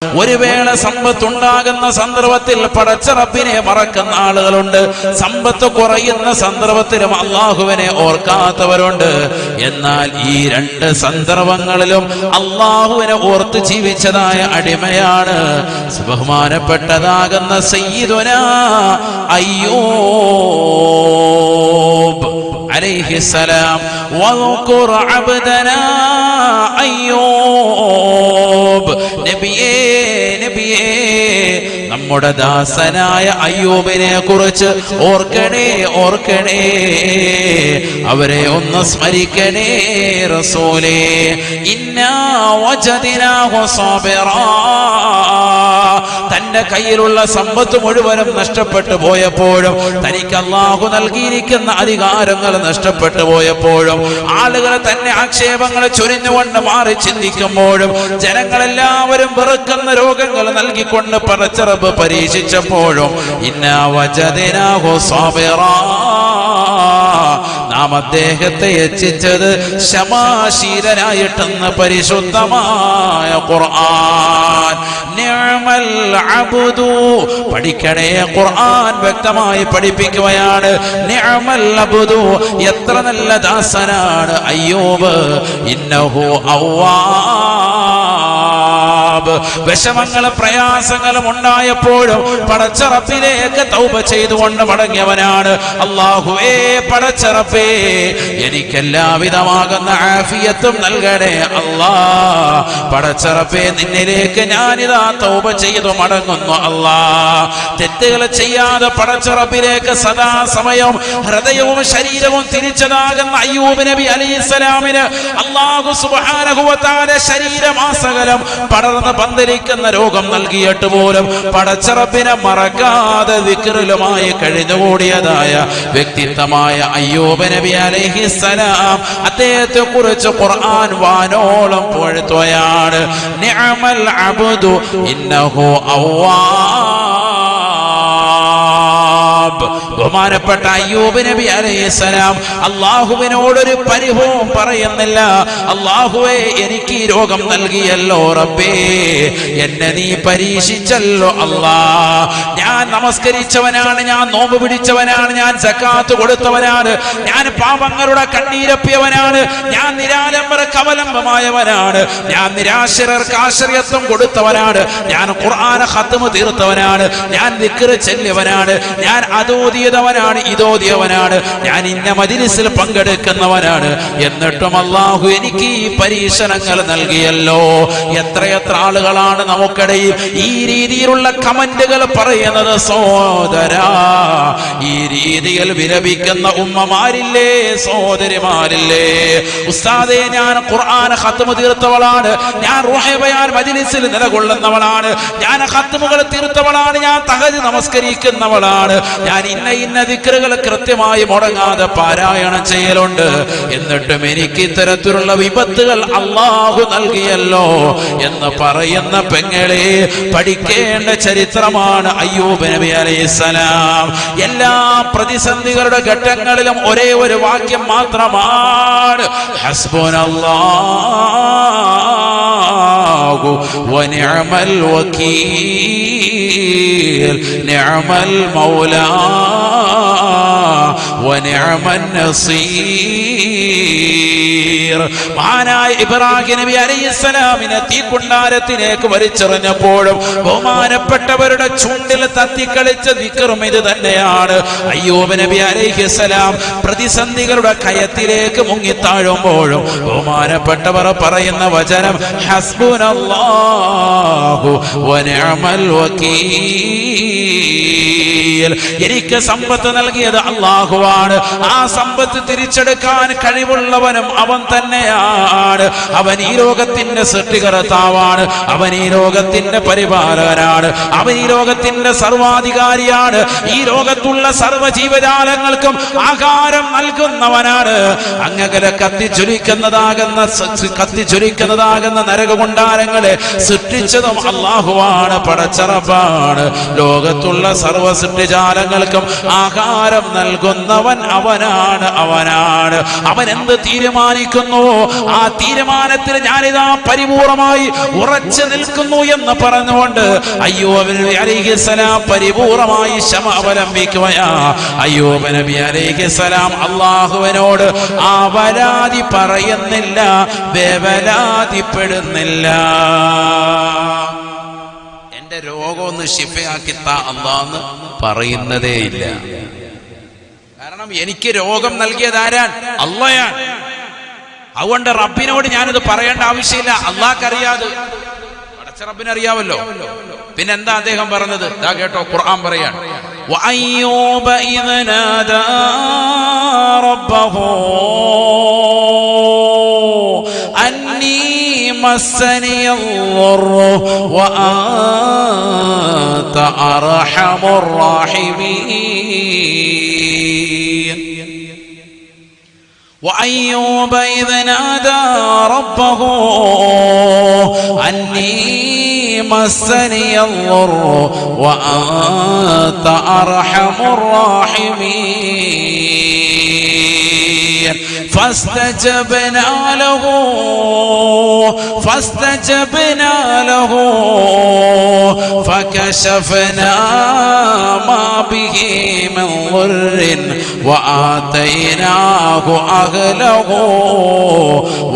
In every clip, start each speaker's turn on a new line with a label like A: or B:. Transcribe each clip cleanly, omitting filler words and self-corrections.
A: ഒരു വേള സമ്പത്തുണ്ടാകുന്ന സന്ദർഭത്തിൽ പടച്ച റബ്ബിനെ മറക്കുന്ന ആളുകളുണ്ട്. സമ്പത്ത് കുറയുന്ന സന്ദർഭത്തിലും അള്ളാഹുവിനെ ഓർക്കാത്തവരുണ്ട്. എന്നാൽ ഈ രണ്ട് സന്ദർഭങ്ങളിലും അള്ളാഹുവിനെ ഓർത്ത് ജീവിച്ചതായ അടിമയാണ് ബഹുമാനപ്പെട്ടതാകുന്ന സയ്യിദുനാ അയ്യൂബ് അലൈഹിസ്സലാം. വദ്കുർ അബ്ദനാ അയ്യൂബ്. നബിയേ നമ്മുടെ ദാസനായ അയ്യൂബിനെ കുറിച്ച് ഓർക്കണേ ഓർക്കണേ, അവരെ ഒന്ന് സ്മരിക്കണേ റസൂലേ. ഇന്നാ വജദ്നാഹു സാബിറാ. തന്റെ കയ്യിലുള്ള സമ്പത്ത് മുഴുവനും നഷ്ടപ്പെട്ടു പോയപ്പോഴും, തനിക്ക് അല്ലാഹു നൽകിയിരിക്കുന്ന അധികാരങ്ങൾ നഷ്ടപ്പെട്ടു പോയപ്പോഴും, ആളുകൾ തന്നെ ആക്ഷേപങ്ങൾ ചൊരിഞ്ഞുകൊണ്ട് മാറി ചിന്തിക്കുമ്പോഴും, ജനങ്ങളെല്ലാവരും വെറുക്കുന്ന രോഗങ്ങൾ നൽകിക്കൊണ്ട് പടച്ച റബ്ബ് പരീക്ഷിച്ചപ്പോഴും, ഇന്നാ വജദ്നാഹു സാബിറാ, നാം അദ്ദേഹത്തെ എത്തിച്ചത് ക്ഷമാശീലനായിട്ടെന്ന് പരിശുദ്ധമായ ഖുർആൻ. നിഅമൽ അബ്ദു. പഠിക്കണേ, ഖുർആൻ വ്യക്തമായി പഠിപ്പിക്കുകയാണ്. നിഅമൽ അബ്ദു, എത്ര നല്ല ദാസനാണ് അയ്യൂബ്. ഇന്നഹു അവ്വാബ്. വിഷമങ്ങളും പ്രയാസങ്ങളും ഉണ്ടായപ്പോഴും പടച്ച റബ്ബിലേക്ക് തൗബ ചെയ്തുകൊണ്ട് മടങ്ങിയവനാണ്. അല്ലാഹുവേ, പടച്ച റബ്ബേ, എനിക്കെല്ലാവിധമാകുന്ന ആഫിയത്തും നൽകണേ അല്ലാ. പടച്ച റബ്ബേ, നിന്നിലേക്ക് ഞാനിതാ തൗബ ചെയ്തു മടങ്ങുന്നു അല്ലാ. തെറ്റുകൾ ചെയ്യാതെ പടച്ച റബ്ബിലേക്ക് സദാ സമയം ഹൃദയവും ശരീരവും തിരിച്ചതാകുന്ന അയ്യൂബ് നബി അലൈഹിസ്സലാമിന് അല്ലാഹു സുബ്ഹാനഹു വ തആല ശരീരമാസകലം പടർന്ന് പന്തലിക്കുന്ന രോഗം നൽകിയിട്ട് പോലും പടച്ച റബ്ബിനെ മറക്കാതെ ദിക്റിലുമായി കഴിഞ്ഞുകൂടിയതായ വ്യക്തിത്വമായ അയ്യൂബ് നബി അലൈഹിസ്സലാം, അദ്ദേഹത്തെ കുറിച്ച് ഖുർആൻ വാനോളം പുകഴ്ത്തുകയാണ്. നിഅമൽ അബ്ദു ഇന്നഹു അവ്വാബ്. ബഹുമാനപ്പെട്ട അയ്യൂബ് നബി അലൈഹിസ്സലാം അല്ലാഹുവിനോടൊരു പരിഭവം പറയുന്നില്ല. അല്ലാഹുവേ, എനിക്ക് ഈ രോഗം നൽകിയല്ലോ റബ്ബേ, എന്നെ നീ പരീക്ഷിച്ചല്ലോ അല്ലാ. ഞാൻ നമസ്കരിച്ചവനാണ്, ഞാൻ നോമ്പ് പിടിച്ചവനാണ്, ഞാൻ സക്കാത്ത് കൊടുത്തവനാണ്, ഞാൻ പാപങ്ങളുടെ കണ്ണീരപ്പിയവനാണ്, ഞാൻ നിരാലംബർക്ക് അവലംബമായവനാണ്, ഞാൻ നിരാശ്രയർക്ക് ആശ്രയത്വം കൊടുത്തവനാണ്, ഞാൻ ഖുർആൻ ഖത്മ് തീർത്തവനാണ്, ഞാൻ ദിക്ർ ചൊല്ലിയവനാണ്, ഞാൻ അതോദിയവനാണ്, ഇതോദിയവനാണ്, ഞാൻ ഇന്ന മജ്ലിസിൽ പങ്കെടുക്കുന്നവനാണ്. എന്നിട്ടും അല്ലാഹു എനിക്ക് ഈ പരീക്ഷണങ്ങൾ നൽകിയല്ലോ. എത്രയെത്ര ആളുകളാണ് നമുക്കിടയിൽ ഈ രീതിയിലുള്ള കമന്റുകൾ പറയുന്നത്. സഹോദരാ, ഈ രീതിയിൽ വിലപിക്കുന്ന ഉമ്മമാരില്ലേ, സഹോദരിമാരില്ലേ? ഉസ്താദേ, ഞാൻ ഖുർആൻ ഖത്മ് തീർത്തവളാണ്, ഞാൻ റൂഹ് ബയാൻ മജ്ലിസിൽ നിലകൊള്ളുന്നവളാണ്, ഞാൻ ഖത്മുകൾ തീർത്തവളാണ്, ഞാൻ തഹജ്ജുദ് നമസ്കരിക്കുന്നവളാണ്, ഞാൻ ഇന്ന ദിക്റുകൾ കൃത്യമായി മുടങ്ങാതെ പാരായണം ചെയ്യലുണ്ട്. എന്നിട്ടും എനിക്ക് ഇത്തരത്തിലുള്ള വിപത്തുകൾ അല്ലാഹു നൽകിയല്ലോ എന്ന് പറയുന്ന പെങ്ങളെ, പഠിക്കേണ്ട ചരിത്രമാണ് അയ്യൂബ് നബി അലൈഹിസ്സലാം. എല്ലാ പ്രതിസന്ധികളുടെ ഘട്ടങ്ങളിലും ഒരേ ഒരു വാക്യം മാത്രമാണ്, ഹസ്ബുനല്ലാഹു വനിഅമൽ വകീൽ, നിഅമൽ മൗലാ വനിഅമൻ നസീർ. മഹാനായ ഇബ്രാഹിം നബി അലൈഹിസ്സലാമിനെ തീക്കുണ്ടാരത്തിലേക്ക് വലിച്ചെറിഞ്ഞപ്പോഴും ബഹുമാനപ്പെട്ടവരുടെ ചുണ്ടിൽ തത്തിക്കളിച്ച ദിക്റും ഇത് തന്നെയാണ്. അയ്യൂബ് നബി അലൈഹിസ്സലാം പ്രതിസന്ധികളുടെ കയത്തിലേക്ക് മുങ്ങിത്താഴുമ്പോഴും ബഹുമാനപ്പെട്ടവർ പറയുന്ന വചനം, ഹസ്ബുനല്ലാഹു വനിഅമൽ വകീൽ. എനിക്ക് സമ്പത്ത് നൽകിയത് അല്ലാഹുവാണ്, ആ സമ്പത്ത് തിരിച്ചെടുക്കാൻ കഴിവുള്ളവനും അവൻ തന്നെയാണ്. അവൻ ഈ ലോകത്തിന്റെ സൃഷ്ടികർത്താവാണ്, അവൻ ഈ ലോകത്തിന്റെ പരിപാലകനാണ്, അവൻ ഈ ലോകത്തിന്റെ സർവാധികാരിയാണ്, ഈ ലോകത്തുള്ള സർവ്വ ജീവജാലങ്ങൾക്കും ആഹാരം നൽകുന്നവനാണ്. അങ്ങകലെ കത്തിച്ചൊലിക്കുന്നതാകുന്ന നരകകുണ്ടാരങ്ങളെ സൃഷ്ടിച്ചതും അല്ലാഹുവാണ്, പടച്ച റബ്ബാണ്. ലോകത്തുള്ള സർവ്വ സൃഷ്ടിജാലങ്ങളും ജീവജാലങ്ങൾക്കും ആഹാരം നൽകുന്നവൻ അവനാണ്. അവൻ എന്ത് തീരുമാനിക്കുന്നു ആ തീരുമാനത്തിൽ ഞാനിതാ പരിപൂർണമായി ഉറച്ചു നിൽക്കുന്നു എന്ന് പറഞ്ഞുകൊണ്ട് അയ്യൂബ് നബി അലൈഹിസ്സലാം പരിപൂർണമായി ക്ഷമ അവലംബിക്കുകയാ. അയ്യൂബ് നബി അലൈഹിസ്സലാം അല്ലാഹുവിനോട് പരാതി പറയുന്നില്ല, വേവലാതിപ്പെടുന്നില്ല. എന്റെ രോഗമൊന്ന് ശിഫയാക്കിത്താ അല്ലാഹ് പറയുന്നതേ ഇല്ല. കാരണം എനിക്ക് രോഗം നൽകിയത് ആരാൻ? അല്ലാഹയാണ്. അതുകൊണ്ട് റബ്ബിനോട് ഞാനിത് പറയേണ്ട ആവശ്യമില്ല, അല്ലാഹ്ക്കറിയാതെ. പടച്ച റബ്ബിനറിയാവല്ലോ. പിന്നെന്താ അദ്ദേഹം പറഞ്ഞത്? ദാ കേട്ടോ, ഖുർആൻ പറയാണ്, വഅയ്യൂബ ഇദ നാദാ റബ്ബഹു അന്നീ മസ്സനിയൽ-ളുർറു വഅൻത അർഹമുർ റഹീമീൻ. وأيوب إذ نادى ربه أني مسني الضر وأنت أرحم الراحمين فاستجبنا له فكشفنا ما به من ضر وآتيناه أهله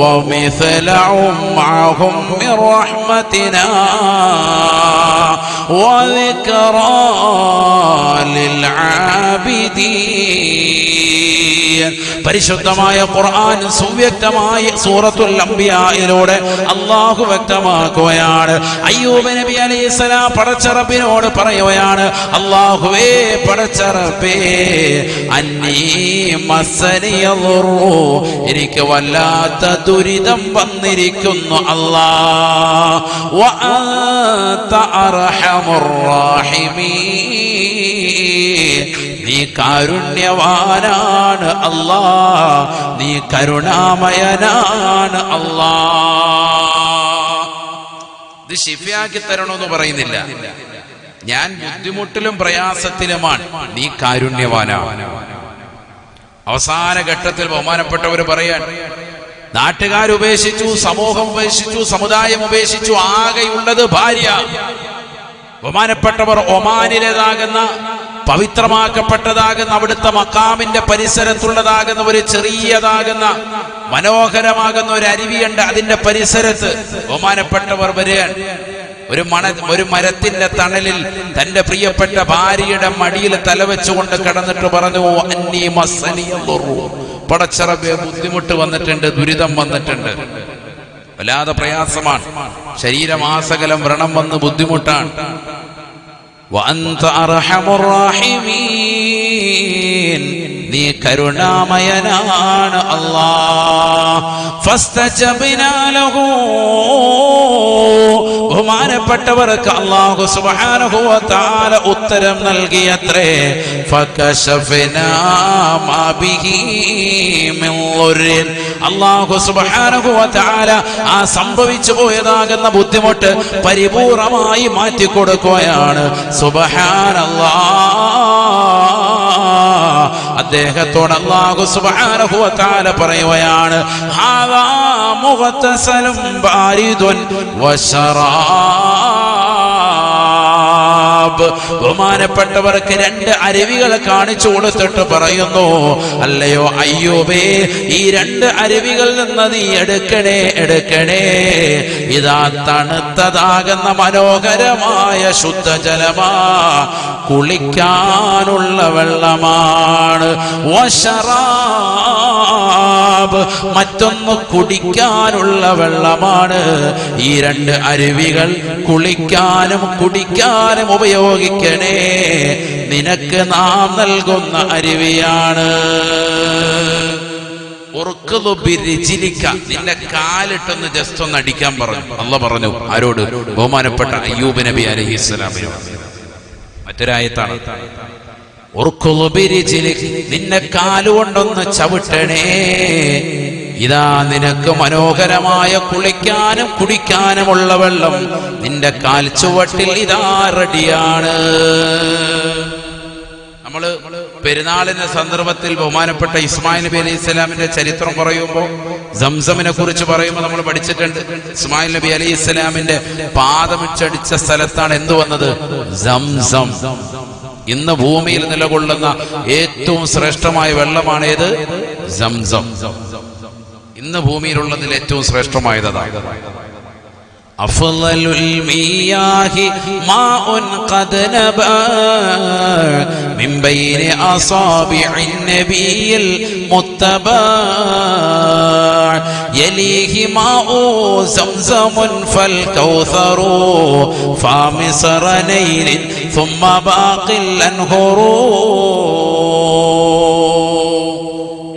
A: ومثلهم معهم من رحمتنا وذكرى للعابدين. പരിശുദ്ധമായ ഖുർആൻ സുവ്യക്തമായ സൂറത്തുൽ അംബിയായിലൂടെ അല്ലാഹു വ്യക്തമാക്കുകയാണ്. അയ്യൂബ് നബി അലൈഹിസ്സലാം പടച്ച റബ്ബിനോട് പറയുകയാണ്, അല്ലാഹുവേ പടച്ച റബ്ബേ, അന്നീ മസ്സനിയൽ-ളുർറു, എനിക്ക് വല്ലാത്ത ദുരിതം വന്നിരിക്കുന്നു അല്ലാഹ്. വഅൻത അർഹമുർ റഹീമീൻ, നീ കാരുണ്യവാനാണ് അല്ലാഹ്, നീ കരുണാമയനാണ് അല്ലാഹ്. ഇത് ശിഫയാക്കി തരണമെന്ന് പറയുന്നില്ല, ഞാൻ ബുദ്ധിമുട്ടിലും പ്രയാസത്തിലുമാണ്, നീ കാരുണ്യവാനാണ്. അവസാന ഘട്ടത്തിൽ ബഹുമാനപ്പെട്ടവർ പറയാൻ, നാട്ടുകാരുപേക്ഷിച്ചു, സമൂഹം ഉപേക്ഷിച്ചു, സമുദായം ഉപേക്ഷിച്ചു, ആകെയുള്ളത് ഭാര്യ. ബഹുമാനപ്പെട്ടവർ ഒമാനിലേതാകുന്ന പവിത്രമാക്കപ്പെട്ടതാകുന്ന അവിടുത്തെ മക്കാമിന്റെ പരിസരത്തുള്ളതാകുന്ന ഒരു ചെറിയതാകുന്ന മനോഹരമാകുന്ന ഒരു അരുവിയുണ്ട്. അതിന്റെ പരിസരത്ത് ബഹുമാനപ്പെട്ടവർ വരികയാണ്. ഒരു മരത്തിന്റെ തണലിൽ തന്റെ പ്രിയപ്പെട്ട ഭാര്യയുടെ മടിയിൽ തലവെച്ചുകൊണ്ട് കിടന്നിട്ട് പറഞ്ഞു, അന്നീ മസ്സനിയൽ-ളുർറു, പടച്ച റബ്ബേ ബുദ്ധിമുട്ട് വന്നിട്ടുണ്ട്, ദുരിതം വന്നിട്ടുണ്ട്, വല്ലാതെ പ്രയാസമാണ്, ശരീരമാസകലം വ്രണം വന്ന് ബുദ്ധിമുട്ടാണ്. വഅൻത അർഹമുർ റഹീമീൻ, നീ കരുണാമയനാണ് അല്ലാഹ്. ഫസ്തജബ്നാ ലഹു, ബഹുമാനപ്പെട്ടവർക്ക് അല്ലാഹു സുബ്ഹാനഹു വ തആല ഉത്തരം നൽകിയത്രേ. ഫകശഫനാ മാ ബിഹി മിൻ ളുർറിൻ, അല്ലാഹു സുബ്ഹാനഹു വ തആല ആ സംഭവിച്ചു പോയതാകുന്ന ബുദ്ധിമുട്ട് പരിപൂർണമായി മാറ്റിക്കൊടുക്കുകയാണ്. സുബ്ഹാനല്ലാഹ്. അദ്ദേഹത്തോട് അല്ലാഹു സുബ്ഹാനഹു വ തആല പറയുകയാണ്, ഹാദാ മുഗ്തസലും ബാരിദുൻ വശറാബ്. ബഹുമാനപ്പെട്ടവർക്ക് രണ്ട് അരുവികൾ കാണിച്ചു കൊടുത്തിട്ട് പറയുന്നു, അല്ലയോ അയ്യൂബേ, ഈ രണ്ട് അരുവികളിൽ നിന്ന് നീ എടുക്കണേ. ഇതാ തണുത്തതാകുന്ന മനോഹരമായ ശുദ്ധജലമാ, കുളിക്കാനുള്ള വെള്ളമാണ്. വശറാബ്, മറ്റൊന്ന് കുടിക്കാനുള്ള വെള്ളമാണ്. ഈ രണ്ട് അരുവികൾ കുളിക്കാനും കുടിക്കാനും ഉപയോഗിക്കണേ, നിനക്ക് നാം നൽകുന്ന അരുവിയാണ്. നിന്റെ കാലിട്ടൊന്ന് ജസ്റ്റ് ഒന്ന് അടിക്കാൻ പറഞ്ഞു. അല്ലാഹ് പറഞ്ഞു ആരോട്? ബഹുമാനപ്പെട്ട അയ്യൂബ് നബി അലൈഹിസ്സലാമിനോട്. മറ്റൊരായത്താണ്, നിന്നെ കാലുകൊണ്ടൊന്ന് ചവിട്ടണേ, ഇതാ നിനക്ക് മനോഹരമായ കുളിക്കാനും കുടിക്കാനുമുള്ള വെള്ളം നിന്റെ കാൽ ചുവട്ടിൽ ഇതാ റെഡിയാണ്. നമ്മള് പെരുന്നാളിന്റെ സന്ദർഭത്തിൽ ബഹുമാനപ്പെട്ട ഇസ്മായിൽ നബി അലൈഹി ഇസ്ലാമിന്റെ ചരിത്രം പറയുമ്പോൾ സംസമിനെ കുറിച്ച് പറയുമ്പോൾ നമ്മൾ പഠിച്ചിട്ടുണ്ട്. ഇസ്മായിൽ നബി അലൈഹി ഇസ്ലാമിന്റെ പാദമിച്ചടിച്ച സ്ഥലത്താണ് എന്ത് വന്നത്? സംസം. ഇന്ന് ഭൂമിയിൽ നിലകൊള്ളുന്ന ഏറ്റവും ശ്രേഷ്ഠമായ വെള്ളമാണ് ഏത്? സംസം. ഇന്ന് ഭൂമിയിലുള്ളതിൽ ഏറ്റവും ശ്രേഷ്ഠമായതാണ്. അഫ്ളലുൽ മിയാഹി മാഉൻ ഖദ് നബാ മിൻ ബൈനി അസാബിഇൻ നബിയിൽ മുത്തബാ യലീഹി മാഉ സംസമുൻ ഫൽ കൗസറു ഫാമിസറ നൈലിൻ ثم ബാഖിൽ അൻഹുറു.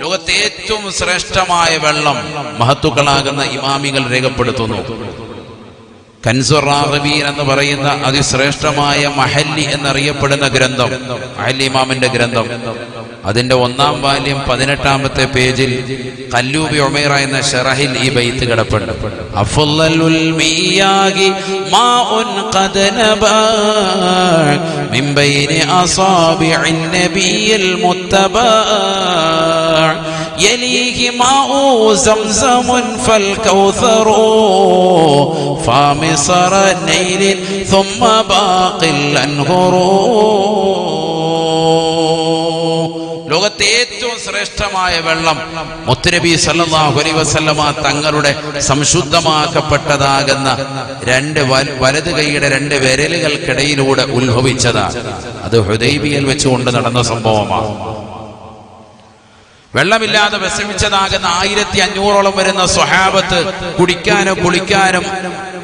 A: ലോകത്തെ ഏറ്റവും ശ്രേഷ്ഠമായ വെള്ളം മഹത്തുക്കളാകുന്ന ഇമാമികൾ രേഖപ്പെടുത്തുന്നു. കൻസുർ റാഗിബീൻ എന്ന് പറയുന്ന അതിശ്രേഷ്ഠമായ മഹല്ലി എന്നറിയപ്പെടുന്ന ഗ്രന്ഥം, മഹല്ലി ഇമാമിന്റെ ഗ്രന്ഥം, അതിന്റെ 1-ാം വാല്യം 18-ാമത്തെ പേജിൽ ഖല്ലൂബി ഉമൈറ എന്ന ഷറഹിൽ ഈ ബൈത്ത് കിടപ്പുണ്ട്. അഫ്ളലുൽ മിയാഹി മാഉൻ ഖദ് നബാ മിൻ ബൈനി അസാബിഇൻ നബിയിൽ മുത്തബാ യലീഹി മാഉ സംസമുൻ ഫൽ കൗസറു ഫാമിസറ നൈലിൻ ثم ബാഖിൽ അൻഹുറു. ലോകത്തെ ഏറ്റവും ശ്രേഷ്ഠമായ വെള്ളം മുത്തുനബി സല്ലല്ലാഹു അലൈഹി വസല്ലമ തങ്ങളുടെ സംശുദ്ധമാക്കപ്പെട്ടതാകുന്ന വലത് കൈയുടെ 2 വിരലുകൾക്കിടയിലൂടെ ഉത്ഭവിച്ചതാണ്. അത് ഹുദൈബിയയിൽ വെച്ചുകൊണ്ട് നടന്ന സംഭവമാണ്. വെള്ളമില്ലാതെ വിഷമിച്ചതാകുന്ന 1500ഓളം വരുന്ന സ്വഹാബത്ത് കുടിക്കാനും കുളിക്കാനും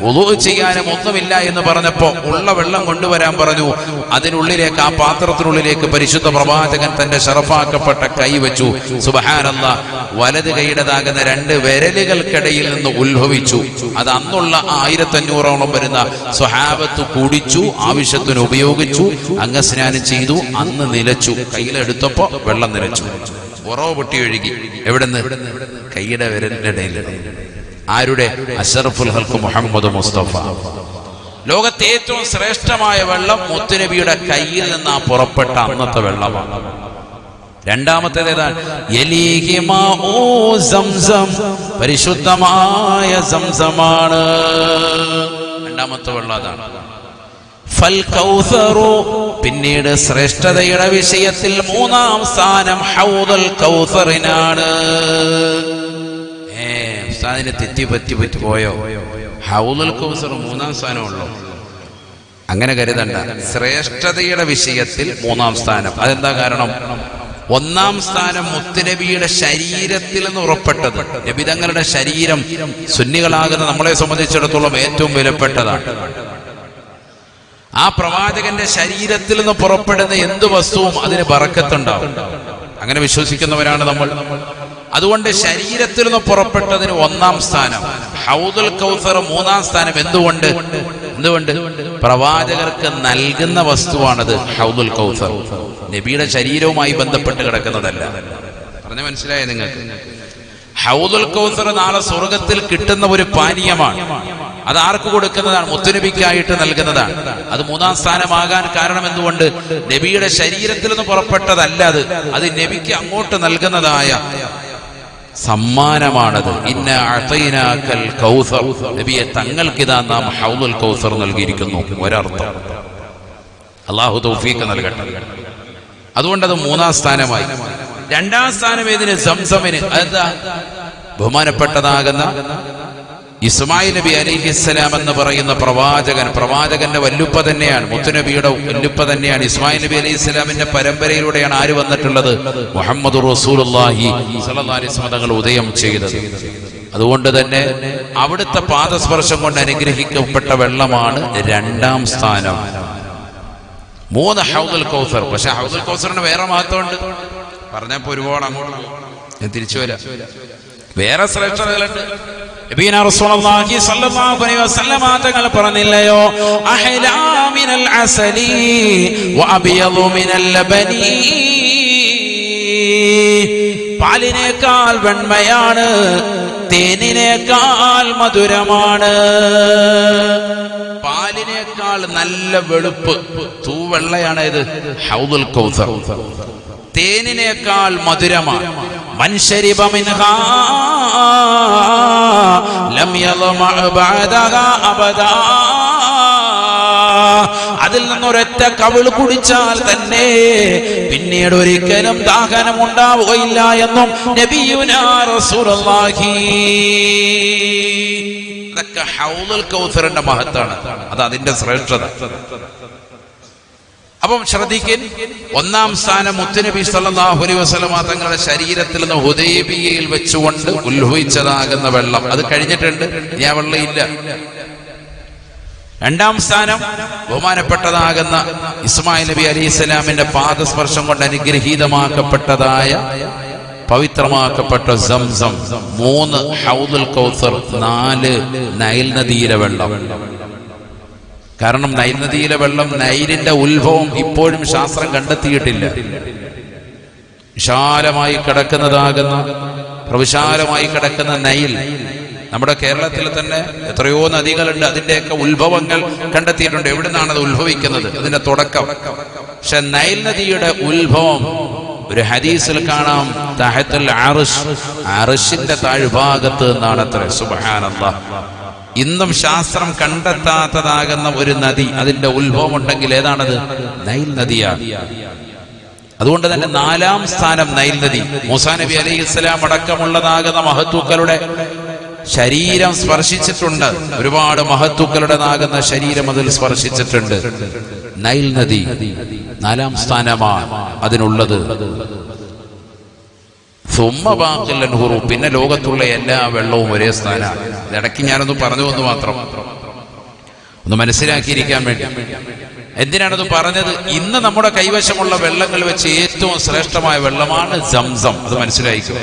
A: വുളൂ ചെയ്യാനും ഒന്നുമില്ല എന്ന് പറഞ്ഞപ്പോ ഉള്ള വെള്ളം കൊണ്ടുവരാൻ പറഞ്ഞു. അതിനുള്ളിലേക്ക്, ആ പാത്രത്തിനുള്ളിലേക്ക് പരിശുദ്ധ പ്രവാചകൻ തന്റെ ശറഫാക്കപ്പെട്ട കൈ വെച്ചു. സുബ്ഹാനല്ലാഹ്, വലത് കൈയുടേതാകുന്ന 2 വിരലുകൾക്കിടയിൽ നിന്ന് ഉത്ഭവിച്ചു. അത് അന്നുള്ള 1500ഓളം വരുന്ന സ്വഹാബത്ത് കുടിച്ചു, ആവശ്യത്തിന് ഉപയോഗിച്ചു, അംഗസ്നാനം ചെയ്തു. അന്ന് നിലച്ചു. കയ്യിലെടുത്തപ്പോ വെള്ളം നിലച്ചു. ഉറവ് പൊട്ടി ഒഴുകി. എവിടുന്ന്? കൈയുടെ വിരലിന്റെ ഇടയിൽ. ആരുടെ? അഷ്റഫുൽ ഖൽഖ് മുഹമ്മദ് മുസ്തഫ. ലോകത്തെ ഏറ്റവും ശ്രേഷ്ഠമായ വെള്ളം മുത്തുനബിയുടെ കയ്യിൽ നിന്ന് പുറപ്പെട്ട അന്നത്തെ വെള്ളമാണ്. രണ്ടാമത്തേത് ഏതാണ്? യലീഹി മാഉ സംസം, പരിശുദ്ധമായ സംസമാണ്. രണ്ടാമത്തെ വെള്ളം അതാണ്. ഫൽ കൗസറു, പിന്നീട് ശ്രേഷ്ഠതയുടെ വിഷയത്തിൽ 3-ാം സ്ഥാനം ഹൗദുൽ കൗസറിനാണ്. ഉസ്താദിന് തെറ്റി പോയോ? ഹൗദുൽ കൗസർ 3-ാം സ്ഥാനമുള്ളൂ. അങ്ങനെ കരുതണ്ട. ശ്രേഷ്ഠതയുടെ വിഷയത്തിൽ 3-ാം സ്ഥാനം. അതെന്താ കാരണം? 1-ാം സ്ഥാനം മുത്തുനബിയുടെ ശരീരത്തിൽ നിന്ന് ഉറപ്പെട്ടത്. നബി തങ്ങളുടെ ശരീരം സുന്നികളാകുന്ന നമ്മളെ സംബന്ധിച്ചിടത്തോളം ഏറ്റവും വിലപ്പെട്ടതാണ്. ആ പ്രവാചകന്റെ ശരീരത്തിൽ നിന്ന് പുറപ്പെടുന്ന എന്ത് വസ്തുവും അതിന് ബറക്കത്തുണ്ടാവും. അങ്ങനെ വിശ്വസിക്കുന്നവരാണ് നമ്മൾ. അതുകൊണ്ട് ശരീരത്തിൽ നിന്ന് പുറപ്പെട്ടതിന് 1-ാം സ്ഥാനം. ഹൗദുൽ കൗസർ 3-ാം സ്ഥാനം. എന്തുകൊണ്ട്? പ്രവാചകർക്ക് നൽകുന്ന വസ്തുവാണത് ഹൗദുൽ കൗസർ. നബിയുടെ ശരീരവുമായി ബന്ധപ്പെട്ട് കിടക്കുന്നതല്ല. പറഞ്ഞ മനസ്സിലായ നിങ്ങൾക്ക്? ഹൗദുൽ കൗസർ നാളെ സ്വർഗത്തിൽ കിട്ടുന്ന ഒരു പാനീയമാണ്. അത് ആർക്ക് കൊടുക്കുന്നതാണ്? മുത്തുനബിക്കായിട്ട് നൽകുന്നതാണ്. അത് 3-ാം സ്ഥാനമാകാൻ കാരണം എന്തുകൊണ്ട്? നബിയുടെ ശരീരത്തിൽ നിന്ന് പുറപ്പെട്ടതല്ല. അത് നബിക്ക് അങ്ങോട്ട് നൽകുന്നതായ സമ്മാനമാണത്. ഇന്ന അഅതൈനാകൽ കൗസർ, നബിയെ തങ്ങൾക്കിതാ നാം ഹൗദുൽ കൗസർ നൽകിയിരിക്കുന്നു. ഒരർത്ഥം. അല്ലാഹു തൗഫീഖ് നൽകട്ടെ. അതുകൊണ്ടത് 3-ാം സ്ഥാനമായി. 2-ാം സ്ഥാനം ഏതിന്? സംസമിന്. അതെന്താ? ബഹുമാനപ്പെട്ടതാകുന്ന ഇസ്മായിൽ നബി അലൈഹിസ്സലാം എന്ന് പറയുന്ന പ്രവാചകന്റെ വല്ലുപ്പ തന്നെയാണ്. മുത്തുനബിയുടെ വല്ലുപ്പ തന്നെയാണ്. ഇസ്മായിൽ നബി അലൈഹിസ്സലാമിന്റെ പരമ്പരയിലൂടെയാണ് ആര് വന്നിട്ടുള്ളത്? മുഹമ്മദ് റസൂലുള്ളാഹി സ്വല്ലല്ലാഹു അലൈഹി വസല്ലം തങ്ങൾ ഉദയം ചെയ്തത്. അതുകൊണ്ട് തന്നെ അവിടുത്തെ പാദസ്പർശം കൊണ്ട് അനുഗ്രഹിക്കപ്പെട്ട വെള്ളമാണ് 2-ാം സ്ഥാനം. 3 ഹൗദുൽ കൗസർ. പക്ഷെ ഹൗദുൽ കൗസറിന് വേറെ മഹത്വമുണ്ട്. പറഞ്ഞപ്പോ ഒരുപാട് അങ്ങോട്ട് ഞാൻ തിരിച്ചു വരാം. വേറെ ശ്രേഷ്ഠതകളുണ്ട്. നബിയന റസൂലുള്ളാഹി സ്വല്ലല്ലാഹു അലൈഹി വസല്ലം തങ്ങൾ പറഞ്ഞില്ലയോ? അഹ്ലാ മിനൽ അസലി വഅബയദു മിനൽ ലബനി, പാലിനേക്കാൾ വെണ്മയാണ്, തേനിനേക്കാൾ മധുരമാണ്. പാലിനേക്കാൾ നല്ല വെളുപ്പ് തൂവെള്ളയാണ് ഇത് ഹൗദുൽ കൗസർ. തേനിനേക്കാൾ മധുരമാണ്. മൻ ശരിബ മിൻഹാ ലം യളമഅ ബഅദഹാ അബദാ. അതിൽ നിന്നൊരൊറ്റ കവിള് കുടിച്ചാൽ തന്നെ പിന്നീട് ഒരിക്കലും ദാഹനം ഉണ്ടാവുകയില്ല എന്നും നബിയുനാ റസൂലുള്ളാഹി. അതൊക്കെ ഹൗദുൽ കൗസറിന്റെ മഹത്താണ്, അത് അതിന്റെ ശ്രേഷ്ഠത. അപ്പം ശ്രദ്ധിക്കൻ, ഒന്നാം സ്ഥാനം മുത്തുനബി സല്ലല്ലാഹു അലൈഹി വസല്ലമ തങ്ങളുടെ ശരീരത്തിൽ നിന്ന് ഹുദൈബിയയിൽ വെച്ചുകൊണ്ട് ഉത്ഭവിച്ചതാകുന്ന വെള്ളം, അത് കഴിഞ്ഞിട്ടുണ്ട്, ഇനി ആ വെള്ളം ഇല്ല. രണ്ടാം സ്ഥാനം ബഹുമാനപ്പെട്ടതാകുന്ന ഇസ്മായിൽ നബി അലൈഹിസ്സലാമിന്റെ പാദസ്പർശം കൊണ്ട് അനുഗ്രഹീതമാക്കപ്പെട്ടതായ പവിത്രമാക്കപ്പെട്ട സംസം. 3 ഹൗദുൽ കൗസർ, 4 നൈൽ നദിയിലെ വെള്ളം. കാരണം നൈൽ നദിയിലെ വെള്ളം, നൈലിന്റെ ഉത്ഭവം ഇപ്പോഴും ശാസ്ത്രം കണ്ടെത്തിയിട്ടില്ല. വിശാലമായി കിടക്കുന്നതാകുന്ന, പ്രവിശാലമായി കിടക്കുന്ന നൈൽ, നമ്മുടെ കേരളത്തിൽ തന്നെ എത്രയോ നദികളുണ്ട്, അതിന്റെയൊക്കെ ഉത്ഭവങ്ങൾ കണ്ടെത്തിയിട്ടുണ്ട്. എവിടെ നിന്നാണ് അത് ഉത്ഭവിക്കുന്നത്, അതിന്റെ തുടക്കം. പക്ഷെ നൈൽ നദിയുടെ ഉത്ഭവം ഒരു ഹദീസിൽ കാണാം, തഹത്തുൽ അർശ്, അർശിന്റെ താഴ്ഭാഗത്ത് നിന്നാണ് അത്ര. സുബ്ഹാനല്ലാഹ്. ഇന്നും ശാസ്ത്രം കണ്ടെത്താത്തതാകുന്ന ഒരു നദി, അതിന്റെ ഉത്ഭവം ഉണ്ടെങ്കിൽ ഏതാണത്? നൈൽ നദിയാണ്. അതുകൊണ്ട് തന്നെ 4ാം സ്ഥാനം നൈൽ നദി. മൂസാ നബി അലൈഹിസ്സലാം അടക്കമുള്ളതാകുന്ന മഹത്തുക്കളുടെ ശരീരം സ്പർശിച്ചിട്ടുണ്ട്. ഒരുപാട് മഹത്തുക്കളുടേതാകുന്ന ശരീരം അതിൽ സ്പർശിച്ചിട്ടുണ്ട്. നൈൽ നദി 4ാം സ്ഥാനമാണ് അതിനുള്ളത്. പിന്നെ ലോകത്തുള്ള എല്ലാ വെള്ളവും ഒരേ സ്ഥാനമാണ്. ഇടയ്ക്ക് ഞാനൊന്ന് പറഞ്ഞു എന്ന് മാത്രം, ഒന്ന് മനസ്സിലാക്കിയിരിക്കാൻ വേണ്ടി. എന്തിനാണത് പറഞ്ഞത്? ഇന്ന് നമ്മുടെ കൈവശമുള്ള വെള്ളങ്ങൾ വെച്ച് ഏറ്റവും ശ്രേഷ്ഠമായ വെള്ളമാണ് സംസം. അത് മനസ്സിലാക്കുക.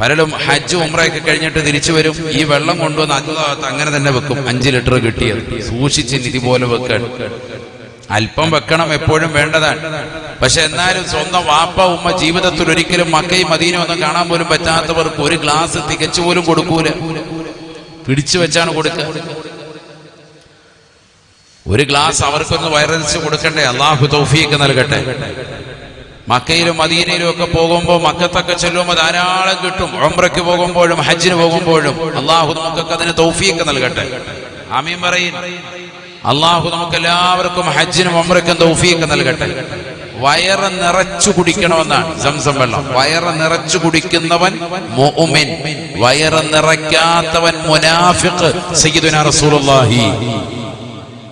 A: പലരും ഹജ്ജ് ഉംറയൊക്കെ കഴിഞ്ഞിട്ട് തിരിച്ചു വരും, ഈ വെള്ളം കൊണ്ടുവന്ന് അങ്ങനെ തന്നെ വെക്കും. 5 ലിറ്റർ കിട്ടിയത് സൂക്ഷിച്ച് നിധി പോലെ വെക്കാൻ. അല്പം വെക്കണം, എപ്പോഴും വേണ്ടതാണ്. പക്ഷെ എന്നാലും സ്വന്തം വാപ്പ ഉമ്മ ജീവിതത്തിൽ ഒരിക്കലും മക്കയും മദീനയും ഒന്നും കാണാൻ പോലും പറ്റാത്തവർക്ക് ഒരു ഗ്ലാസ് തികച്ചു പോലും കൊടുക്കൂല, പിടിച്ചു വെച്ചാണ് കൊടുക്കുക. ഒരു ഗ്ലാസ് അവർക്കൊന്ന് വയറരിച്ച് കൊടുക്കണ്ടേ? അള്ളാഹു തൗഫീഖ് നൽകട്ടെ. മക്കയിലും മദീനയിലും ഒക്കെ പോകുമ്പോൾ, മക്കത്തൊക്കെ ചെല്ലുമ്പോൾ ധാരാളം കിട്ടും. ഉംറയ്ക്ക് പോകുമ്പോഴും ഹജ്ജിന് പോകുമ്പോഴും അള്ളാഹു നമുക്കൊക്കെ അതിന് തൗഫീഖ് നൽകട്ടെ. ആമീൻ പറയിൻ. അള്ളാഹു നമുക്ക് എല്ലാവർക്കും ഹജ്ജിനും ഉംറയ്ക്കും തൗഫീഖ് നൽകട്ടെ. വയറ് നിറച്ചു കുടിക്കണമെന്നാണ് സംസം വെള്ളം. വയറ് നിറച്ചു കുടിക്കുന്നവൻ മുഅ്മിൻ, വയറ് നിറയ്ക്കാത്തവൻ മുനാഫിഖ്. സയ്യിദുനാ റസൂലുള്ളാഹി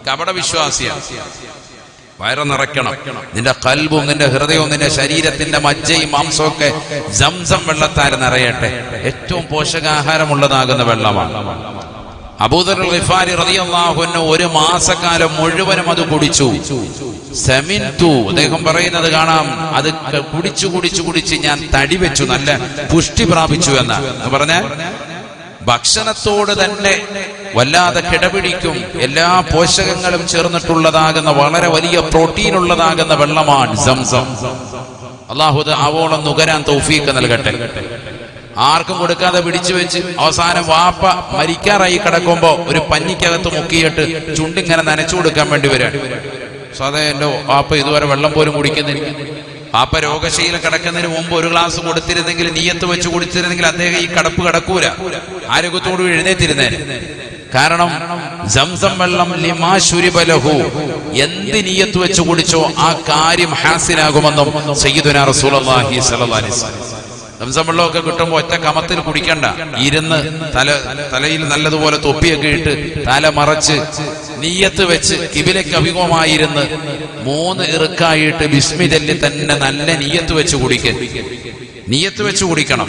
A: കപട വിശ്വാസിയാണ്. വയറ് നിറയ്ക്കണം. നിന്റെ ഖൽബും നിന്റെ ഹൃദയവും നിന്റെ ശരീരത്തിന്റെ മജ്ജയും മാംസവും ഒക്കെ സംസം വെള്ളത്താൽ നിറയട്ടെ. ഏറ്റവും പോഷകാഹാരമുള്ളതാകുന്ന വെള്ളമാണ്. അബൂദർ ഗിഫാരി റളിയല്ലാഹു അൻഹു 1 മാസക്കാലം മുഴുവനും അത് കുടിച്ചു. സമിൻതു, അദ്ദേഹം പറയുന്നത് കാണാം, അത് കുടിച്ച് ഞാൻ തടി വെച്ചു, നല്ല പുഷ്ടി പ്രാപിച്ചു എന്ന് പറഞ്ഞാൽ ഭക്ഷണത്തോട് തന്നെ വല്ലാതെ കിടപിടിക്കും. എല്ലാ പോഷകങ്ങളും ചേർന്നിട്ടുള്ളതാകുന്ന വളരെ വലിയ പ്രോട്ടീൻ ഉള്ളതാകുന്ന വെള്ളമാണ് സംസം. അല്ലാഹു ആവോളം നുകരാൻ തൗഫീഖ് നൽകട്ടെ. ആർക്കും കൊടുക്കാതെ പിടിച്ചു വെച്ച് അവസാനം വാപ്പ മരിക്കാറായി കിടക്കുമ്പോ ഒരു പഞ്ഞിക്കകത്ത് മുക്കിയിട്ട് ചുണ്ടിങ്ങനെ നനച്ചു കൊടുക്കാൻ വേണ്ടി വരികയാണ്. സാധാ എന്റെ വാപ്പ ഇതുവരെ വെള്ളം പോലും കുടിക്കുന്നില്ല. വാപ്പ രോഗശൈലി കിടക്കുന്നതിന് മുമ്പ് ഒരു ഗ്ലാസ് കൊടുത്തിരുന്നെങ്കിൽ, നീയത്ത് വെച്ച് കുടിച്ചിരുന്നെങ്കിൽ അദ്ദേഹം ഈ കടപ്പ് കിടക്കൂല, ആരോഗ്യത്തോട് എഴുന്നേറ്റിരുന്നേന്. കാരണം സംസം വെള്ളം ലിമാ ശുരിബ ലഹു, എന്ത് നീയത്ത് വെച്ച് കുടിച്ചോ ആ കാര്യം ഹാസിലാകുമെന്നും സയ്യിദുനാ റസൂലുള്ളാഹി സ്വല്ലല്ലാഹി അലൈഹി വസല്ലം. സംസം വെള്ളമൊക്കെ കിട്ടുമ്പോൾ ഒറ്റ കമത്തിൽ കുടിക്കണ്ട, ഇരുന്ന് തലയിൽ നല്ലതുപോലെ തൊപ്പിയൊക്കെ ഇട്ട് തല മറച്ച് നീയത്ത് വെച്ച് കിബിലയ്ക്ക് അഭിമുഖമായിരുന്ന് 3 ഇറുക്കായിട്ട് ബിസ്മി ചൊല്ലി തന്നെ നല്ല നീയത്ത് വെച്ച് കുടിക്കാൻ. നീയത്ത് വെച്ച് കുടിക്കണം.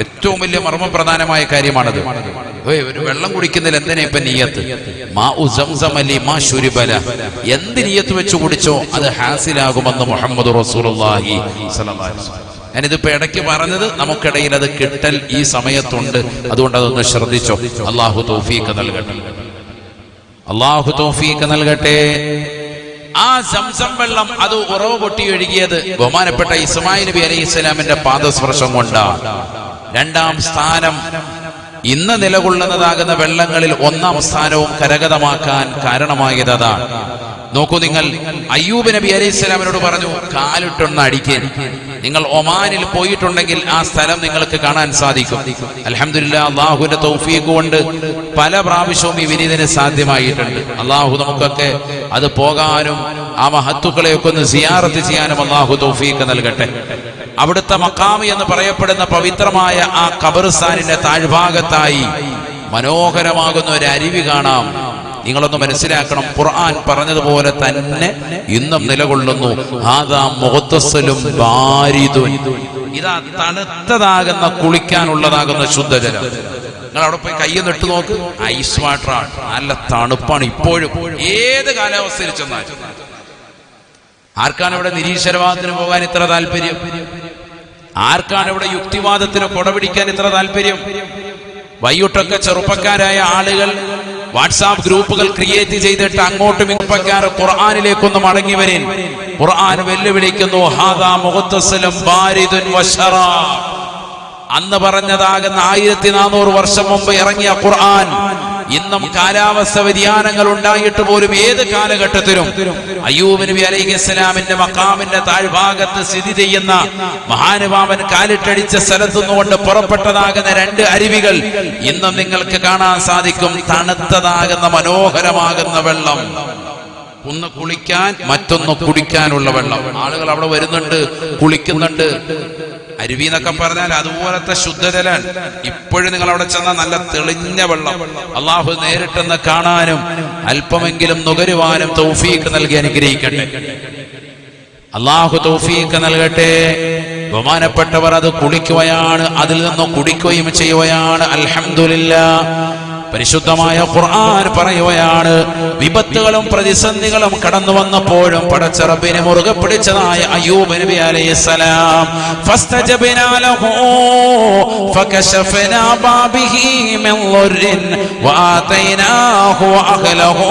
A: ഏറ്റവും വലിയ മർമ്മപ്രധാനമായ കാര്യമാണത്. ഒരു വെള്ളം കുടിക്കുന്നതിൽ എന്തിനാ ഇപ്പൊ നീയത്ത്? മാഉ സംസം ലിമാ ശുരിബ ലഹു, എന്ത് നീയത്ത് വെച്ച് കുടിച്ചോ അത് ഹാസിലാകുമെന്ന് മുഹമ്മദ് റസൂലുള്ളാഹി സ്വല്ലല്ലാഹി അലൈഹി വസല്ലം. ഞാനിതിപ്പോ ഇടയ്ക്ക് പറഞ്ഞത് നമുക്കിടയിൽ അത് കിട്ടൽ ഈ സമയത്തുണ്ട്. അതുകൊണ്ട് അതൊന്ന് ശ്രദ്ധിച്ചോ. അള്ളാഹു തൗഫീഖ് നൽകട്ടെ. അള്ളാഹു തൗഫീഖ് നൽകട്ടെ. ആ സംസം വെള്ളം അത് ഉറവ് പൊട്ടി ഒഴുകിയത് ബഹുമാനപ്പെട്ട ഇസ്മായിൽ നബി അലൈഹി ഇസ്ലാമിന്റെ പാദസ്പർശം കൊണ്ടാണ്. രണ്ടാം സ്ഥാനം ഇന്ന് നിലകൊള്ളുന്നതാകുന്ന വെള്ളങ്ങളിൽ ഒന്നാം സ്ഥാനവും കരഗതമാക്കാൻ കാരണമായത് അതാണ്. നോക്കൂ, നിങ്ങൾ അയ്യൂബ് നബി അലൈഹി സ്വലാമിനോട് പറഞ്ഞു കാലിട്ടൊന്ന് അടിക്കാൻ. നിങ്ങൾ ഒമാനിൽ പോയിട്ടുണ്ടെങ്കിൽ ആ സ്ഥലം നിങ്ങൾക്ക് കാണാൻ സാധിക്കും. അൽഹംദുലില്ലാഹ്, അള്ളാഹുവിന്റെ തൗഫീഖ് കൊണ്ട് പല പ്രാവശ്യവും ഈ വിനീതന് സാധ്യമായിട്ടുണ്ട്. അള്ളാഹു നമുക്കൊക്കെ അത് പോകാനും ആ മഹത്തുക്കളെയൊക്കെ ഒന്ന് സിയാറത്ത് ചെയ്യാനും അള്ളാഹു തൗഫീഖ് നൽകട്ടെ. അവിടുത്തെ മഖാമി എന്ന് പറയപ്പെടുന്ന പവിത്രമായ ആ ഖബർസ്ഥാനിന്റെ താഴ്ഭാഗത്തായി മനോഹരമാകുന്ന ഒരു അരുവി കാണാം. നിങ്ങളൊന്ന് മനസ്സിലാക്കണം, ഖുർആൻ പറഞ്ഞതുപോലെ തന്നെ ഇന്നും നിലകൊള്ളുന്നു. ഹാദാ മുഗ്തസലും ബാരിദുൻ. ഇതാ തണുത്തതാകുന്ന കുളിക്കാനുള്ളതാകുന്ന ശുദ്ധജലം. നിങ്ങൾ അവിടെ പോയി കയ്യിൽ നിട്ട് നോക്ക്, ഐസ് വാട്ടറാണ്, നല്ല തണുപ്പാണ്. ഇപ്പോഴും ഏത് കാലാവസ്ഥയിൽ ചെന്നാലും. ആർക്കാണ് ഇവിടെ നിരീശ്വരവാദത്തിന് പോകാൻ ഇത്ര താല്പര്യം? ആർക്കാണ് ഇവിടെ യുക്തിവാദത്തിന് കൊടപിടിക്കാൻ ഇത്ര താല്പര്യം? വൈകിട്ടൊക്കെ ചെറുപ്പക്കാരായ ആളുകൾ വാട്സാപ്പ് ഗ്രൂപ്പുകൾ ക്രിയേറ്റ് ചെയ്തിട്ട് അങ്ങോട്ടും ഇങ്ങോട്ടും ഖുർആനിലേക്കൊന്ന് മടങ്ങി വരേൻ. ഖുർആൻ വെല്ലുവിളിക്കുന്നു, ഹാദാ മുഗ്തസലും ബാരിദുൻ വശറാബ്. അന്ന് പറഞ്ഞതാകുന്ന 1400 വർഷം മുമ്പ് ഇറങ്ങിയ ഖുർആൻ ഇന്നും കാലാവസ്ഥ വ്യതിയാനങ്ങൾ ഉണ്ടായിട്ട് പോലും ഏത് കാലഘട്ടത്തിലും അയ്യൂബ് നബി അലൈഹിസ്സലാമിന്റെ മഖാമിന്റെ താഴ്ഭാഗത്ത് സ്ഥിതി ചെയ്യുന്ന മഹാനുഭാവൻ കാലിട്ടടിച്ച സ്ഥലത്തുനിന്നുകൊണ്ട് പുറപ്പെട്ടതാകുന്ന 2 അരുവികൾ ഇന്നും നിങ്ങൾക്ക് കാണാൻ സാധിക്കും. തണുത്തതാകുന്ന മനോഹരമാകുന്ന വെള്ളം, ഒന്ന് കുളിക്കാൻ, മറ്റൊന്ന് കുടിക്കാനുള്ള വെള്ളം. ആളുകൾ അവിടെ വരുന്നുണ്ട്, കുളിക്കുന്നുണ്ട്. അരുവി എന്നൊക്കെ പറഞ്ഞാൽ അതുപോലത്തെ ശുദ്ധജലം. ഇപ്പോഴും നിങ്ങൾ അവിടെ ചെന്നാൽ നല്ല തെളിഞ്ഞ വെള്ളം. അള്ളാഹു നേരിട്ടെന്ന് കാണാനും അല്പമെങ്കിലും നുകരുവാനും തൗഫീഖ് നൽകി അനുഗ്രഹിക്കട്ടെ. അള്ളാഹു തൗഫീഖ് നൽകട്ടെ. ബഹുമാനപ്പെട്ടവർ അത് കുളിക്കുകയാണ്, അതിൽ നിന്നും കുടിക്കുകയും ചെയ്യുകയാണ്. അൽഹംദുലില്ലാഹ്. പരിശുദ്ധമായ ഖുർആൻ പറയുകയാണ്, വിപത്തുകളും പ്രതിസന്ധികളും കടന്നു വന്നപ്പോഴും പടച്ച റബ്ബിനെ മുറുകെ പിടിച്ചതായ അയ്യൂബ് നബി അലൈഹിസ്സലാം ഫസ്തജബ്നാ ലഹു ഫകശഫനാ ബാബിഹി മിൻ ളുർരിൻ വആതൈനാഹു വഅഹ്ലഹു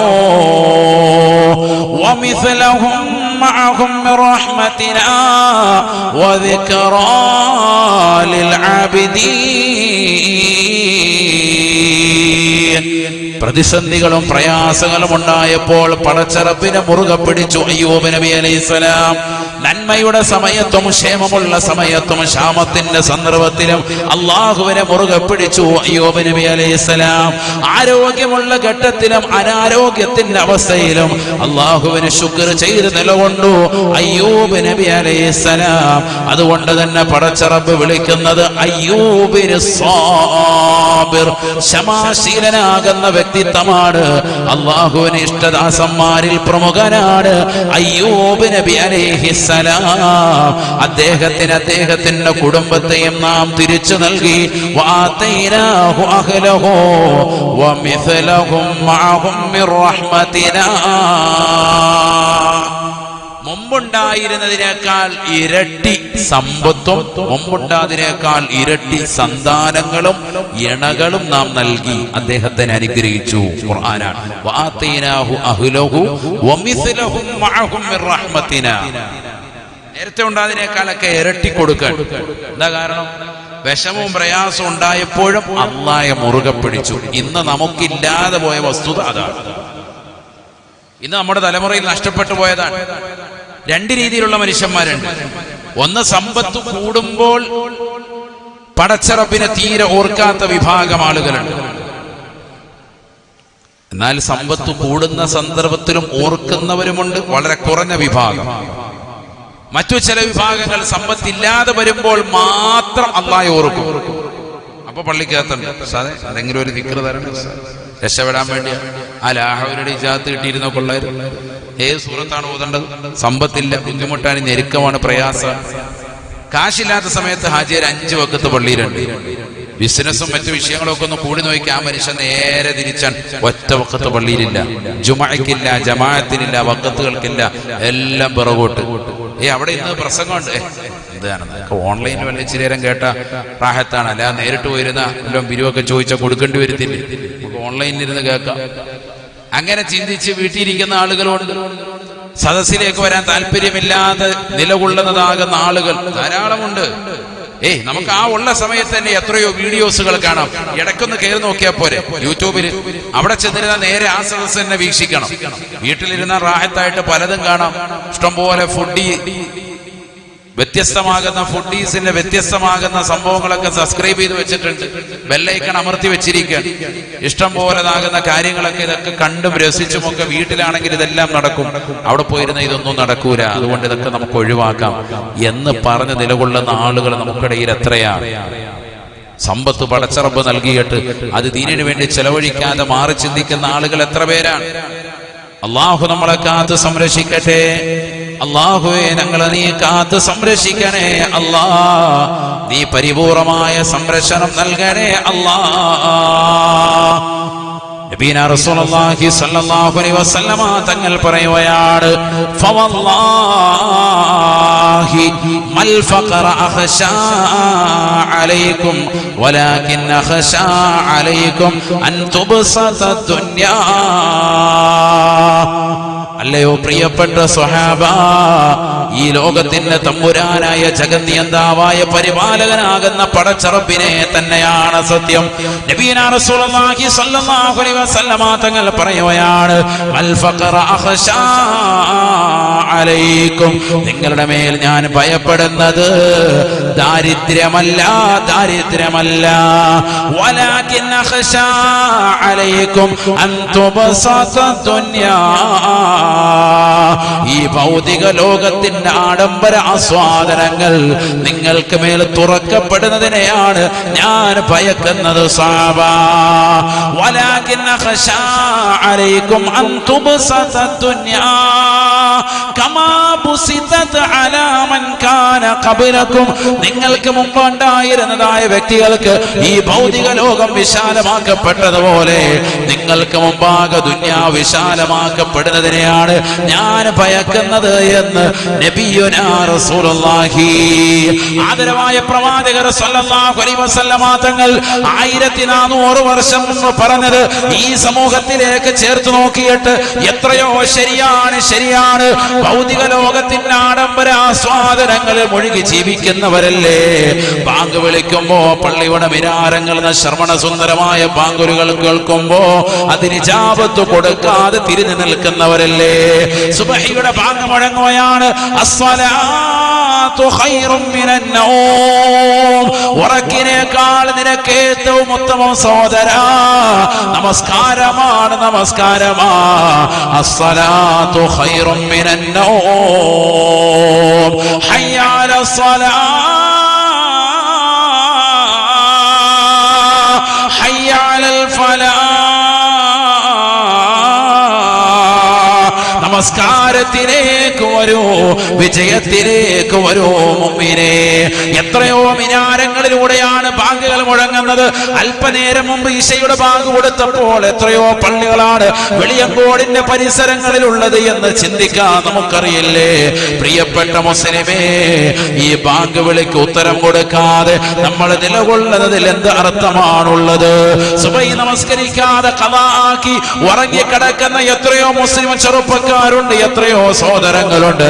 A: വമിസ്ലഹും മഅഹും മിൻ റഹ്മതിനാ വദിക്റാ ലിൽ ആബിദീൻ. പ്രതിസന്ധികളും പ്രയാസങ്ങളും ഉണ്ടായപ്പോൾ പടച്ച റബ്ബിനെ മുറുകെ പിടിച്ചു അയ്യൂബ് നബി അലൈഹിസ്സലാം. നന്മയുടെ സമയത്തും ക്ഷേമമുള്ള സമയത്തും ക്ഷാമത്തിന്റെ സന്ദർഭത്തിലും അള്ളാഹുവിനെ മുറുകെ പിടിച്ചു അയ്യൂബ് നബി അലൈഹിസ്സലാം. ആരോഗ്യമുള്ള ഘട്ടത്തിലും അനാരോഗ്യത്തിന്റെ അവസ്ഥയിലും അള്ളാഹുവിനെ ശുക്ർ ചെയ്ത് നിലകൊണ്ടു അയ്യൂബ് നബി അലൈഹിസ്സലാം. അതുകൊണ്ട് തന്നെ പടച്ച റബ്ബ് വിളിക്കുന്നത് അയ്യൂബിന് സാബിർ, ക്ഷമാശീലനാകുന്ന വ്യക്തിത്വമാണ്. അള്ളാഹുവിന് ഇഷ്ടദാസന്മാരിൽ പ്രമുഖനാണ് അയ്യൂബ് നബി അലൈഹിസ്സലാം. അദ്ദേഹത്തിന്റെ കുടുംബത്തെയും നാം തിരിച്ചു നൽകി. വആതൈനാഹു അഹ്ലഹു വമിസ്ലഹും മഅഹും മിർ റഹ്മതിനാ. മുമ്പുണ്ടായിരുന്നതിനേക്കാൾ ഇരട്ടി സമ്പത്തും മുമ്പുണ്ടാതിനേക്കാൾ ഇരട്ടി സന്താനങ്ങളും ഇണകളും നാം നൽകി അദ്ദേഹത്തിന് അനുഗ്രഹിച്ചു. ഖുർആനാണ്. വആതൈനാഹു അഹ്ലഹു വമിസ്ലഹും മഅഹും മിർ റഹ്മതിനാ. നേരത്തെ ഉണ്ടാതിനേക്കാളൊക്കെ ഇരട്ടി കൊടുക്കാൻ. എന്താ കാരണം? വിഷമവും പ്രയാസവും ഉണ്ടായപ്പോഴും അല്ലാഹയെ മുറുകെ പിടിച്ചു. ഇന്ന് നമുക്കില്ലാതെ പോയ വസ്തുത അതാണ്. ഇന്ന് നമ്മുടെ തലമുറയിൽ നഷ്ടപ്പെട്ടു പോയതാണ്. 2 രീതിയിലുള്ള മനുഷ്യന്മാരുണ്ട്. ഒന്ന്, സമ്പത്ത് കൂടുമ്പോൾ പടച്ച റബ്ബിനെ തീരെ ഓർക്കാത്ത വിഭാഗം ആളുകളുണ്ട്. എന്നാൽ സമ്പത്ത് കൂടുന്ന സന്ദർഭത്തിലും ഓർക്കുന്നവരുമുണ്ട്, വളരെ കുറഞ്ഞ വിഭാഗം. മറ്റു ചില വിഭാഗങ്ങൾ സമ്പത്തില്ലാതെ വരുമ്പോൾ മാത്രം അല്ലാഹയെ ഓർക്കും. അപ്പൊ പള്ളിക്കകത്തുണ്ട്, സാറേ എന്തെങ്കിലും ഒരു ദിക്ർ തരണം, രക്ഷപ്പെടാൻ വേണ്ടിയാ. ആ ലാഹവരുടെ ഇജാത്ത് കിട്ടിയിരുന്ന കൊള്ളായിരുന്നു. ഏത് സൂറത്താണ് ഓതേണ്ടത്? സമ്പത്തില്ല, ബുദ്ധിമുട്ടാണ്, ഞെരുക്കമാണ്, പ്രയാസം. കാശില്ലാത്ത സമയത്ത് ഹാജിയർ 5 വക്കത്ത് പള്ളിയിലുണ്ട്. ബിസിനസ്സും മറ്റു വിഷയങ്ങളൊക്കെ ഒന്ന് കൂടി നോക്കി ആ മനുഷ്യൻ നേരെ തിരിച്ചാണ്. ഒറ്റ വക്കത്ത് പള്ളിയിലില്ല, ജുമഅക്കില്ല, ജമാഅത്തിനില്ല, വക്കത്തുകൾക്കില്ല, എല്ലാം പിറകോട്ട്. അവിടെ ഇന്ന് പ്രസംഗമുണ്ട്, എന്താണ് ഓൺലൈനിൽ വല്ല ഇച്ചിരി നേരം കേട്ട റാഹത്താണ്. അല്ല നേരിട്ട് പോയിരുന്ന എല്ലാം പിരിവൊക്കെ ചോദിച്ചാൽ കൊടുക്കേണ്ടി വരുത്തില്ലേ, നമുക്ക് ഓൺലൈനിൽ ഇരുന്ന് കേൾക്കാം. അങ്ങനെ ചിന്തിച്ച് വീട്ടിലിരിക്കുന്ന ആളുകളുണ്ട്. സദസ്സിലേക്ക് വരാൻ താല്പര്യമില്ലാതെ നിലകൊള്ളുന്നതാകുന്ന ആളുകൾ ധാരാളമുണ്ട്. നമുക്ക് ആ ഉള്ള സമയത്ത് തന്നെ എത്രയോ വീഡിയോസുകൾ കാണാം. ഇടയ്ക്കൊന്ന് കയറി നോക്കിയാൽ പോരെ യൂട്യൂബിൽ. അവിടെ ചെന്നിരുന്ന നേരെ ആ സദസ്സ് തന്നെ വീക്ഷിക്കണം. വീട്ടിലിരുന്ന റാഹത്തായിട്ട് പലതും കാണാം. ഇഷ്ടംപോലെ വ്യത്യസ്തമാകുന്ന ഫുഡീസിന്റെ വ്യത്യസ്തമാകുന്ന സംഭവങ്ങളൊക്കെ സബ്സ്ക്രൈബ് ചെയ്ത് വെച്ചിട്ടുണ്ട്. ബെല്ലൈക്കൺ അമർത്തി വെച്ചിരിക്കുകയാണ്. ഇഷ്ടം പോലെതാകുന്ന കാര്യങ്ങളൊക്കെ ഇതൊക്കെ കണ്ടും രസിച്ചുമൊക്കെ വീട്ടിലാണെങ്കിൽ ഇതെല്ലാം നടക്കും. അവിടെ പോയിരുന്ന ഇതൊന്നും നടക്കൂല. അതുകൊണ്ട് ഇതൊക്കെ നമുക്ക് ഒഴിവാക്കാം എന്ന് പറഞ്ഞ് നിലകൊള്ളുന്ന ആളുകൾ നമുക്കിടയിൽ എത്രയാണ്. സമ്പത്ത് പടച്ചറബ് നൽകിയിട്ട് അത് ദീനിനു വേണ്ടി ചെലവഴിക്കാതെ മാറി ചിന്തിക്കുന്ന ആളുകൾ എത്ര പേരാണ്. അള്ളാഹു നമ്മളെ കാത്ത് സംരക്ഷിക്കട്ടെ. അല്ലാഹുവേ ഞങ്ങളെ നീ കാത്ത് സംരക്ഷിക്കണേ അല്ലാ. നീ പരിപൂർണമായ സംരക്ഷണം നൽകണേ അല്ലാ. നബീന റസൂലുള്ളാഹി സ്വല്ലല്ലാഹു അലൈഹി വസല്ലമ തങ്ങൾ പറയുകയാണ്, ഫവല്ലാഹി മൽ ഫഖറ അഖ്ശാ അലൈക്കും വലാകിൻ അഖ്ശാ അലൈക്കും അൻ തുബ്സത ദുനിയാ. അല്ലയോ പ്രിയപ്പെട്ട സ്വഹാബ, ഈ ലോകത്തിന്റെ തമ്പുരാനായ ജഗന്നിയന്താവായ പരിപാലകനാകുന്ന പടച്ചറബിനെ തന്നെയാണ് സത്യം. നബിയനാ റസൂലുള്ളാഹി സ്വല്ലല്ലാഹു അലൈഹി വസല്ലമ തങ്ങൾ പറയുകയാണ്, മൽ ഫഖറ അഖ്ശാ അലൈക്കും, നിങ്ങളുടെ മേൽ ഞാൻ ഭയപ്പെടുന്നത് ദാരിദ്ര്യമല്ല, വലാകിൻ അഖ്ശാ അലൈക്കും അൻ തുബ്സത ദുനിയാ. ഈ ഭൗതിക ലോകത്തിന്റെ ആഡംബര ആസ്വാദനങ്ങൾ നിങ്ങൾക്ക് മേൽ തുറക്കപ്പെടുന്നതിനെയാണ് ഞാൻ ഭയക്കുന്നത്. സഹാബാ, വലാകിൻ അഖ്ശാ അലൈക്കും അൻ തുബ്സത ദുനിയാ കമാ ബുസിതത് അലാ മൻ കാന ഖബ്ലകും. നിങ്ങൾക്ക് മുമ്പുണ്ടായിരുന്നതായ വ്യക്തികൾക്ക് ഈ ഭൗതിക ലോകം വിശാലമാക്കപ്പെട്ടതുപോലെ നിങ്ങൾക്ക് മുമ്പാകെ ദുനിയാ വിശാലമാക്കപ്പെടുന്നതിനെയാണ് ഞാൻ ഭയക്കുന്നത് എന്ന് നബിയുനാ റസൂലുള്ളാഹി. ആദരവായ പ്രവാചകർ സ്വല്ലല്ലാഹു അലൈഹി വസല്ലമ തങ്ങൾ 1400 വർഷം മുമ്പ് പറഞ്ഞത് ഈ സമൂഹത്തിലേക്ക് ചേർത്ത് നോക്കിയിട്ട് എത്രയോ ശരിയാണ്. ഭൗതിക ലോകത്തിന്റെ ആഡംബര ആസ്വാദനങ്ങളിൽ മുഴുകി ജീവിക്കുന്നവരല്ലേ ബാങ്ക് വിളിക്കുമ്പോ പള്ളിയുടെ മിനാരങ്ങൾ ശ്രവണ സുന്ദരമായ ബാങ്കുകൾ കേൾക്കുമ്പോ അതിന് ഇജാബത്ത് കൊടുക്കാതെ തിരിഞ്ഞു നിൽക്കുന്നവരല്ലേ. സുബ്ഹിയുടെ ബാങ്ക് മുഴങ്ങുകയാണ്, അസ്സലാത്തു ഖൈറും മിനൻ നൗം, ഉറക്കിനേക്കാൾ നിനക്ക് ഏറ്റവും ഉത്തമം സഹോദരാ നമസ്കാരമാണ്. അസ്സലാത്തു ഖൈറും മിനൻ നൗം, ഹയ്യ അലസ്സലാഹ്, ഹയ്യ അലൽ ഫലാഹ്. നമസ്കാരത്തിലേക്ക് വരൂ, വിജയത്തിലേക്ക് വരൂ മുഅ്മിനേ. എത്രയോ മിനാരങ്ങളിലൂടെയാണ് ബാങ്കുകൾ മുഴങ്ങുന്നത്. അല്പനേരം മുമ്പ് ഇശയുടെ ബാങ്ക് കൊടുത്തപ്പോൾ എത്രയോ പള്ളികളാണ് വെളിയങ്കോടിന്റെ പരിസരങ്ങളിലുള്ളത് എന്ന് ചിന്തിക്കാൻ നമുക്കറിയില്ലേ. പ്രിയപ്പെട്ട മുസ്ലിമേ, ഈ ബാങ്ക് വിളിക്ക് ഉത്തരം കൊടുക്കാതെ നമ്മൾ നിലകൊള്ളുന്നതിൽ എന്ത് അർത്ഥമാണുള്ളത്? സുബഹി നമസ്കരിക്കാതെ ഖളാ ആക്കി ഉറങ്ങിക്കിടക്കുന്ന എത്രയോ മുസ്ലിം ചെറുപ്പക്കാരുണ്ട്, എത്രയോ സഹോദരങ്ങളുണ്ട്.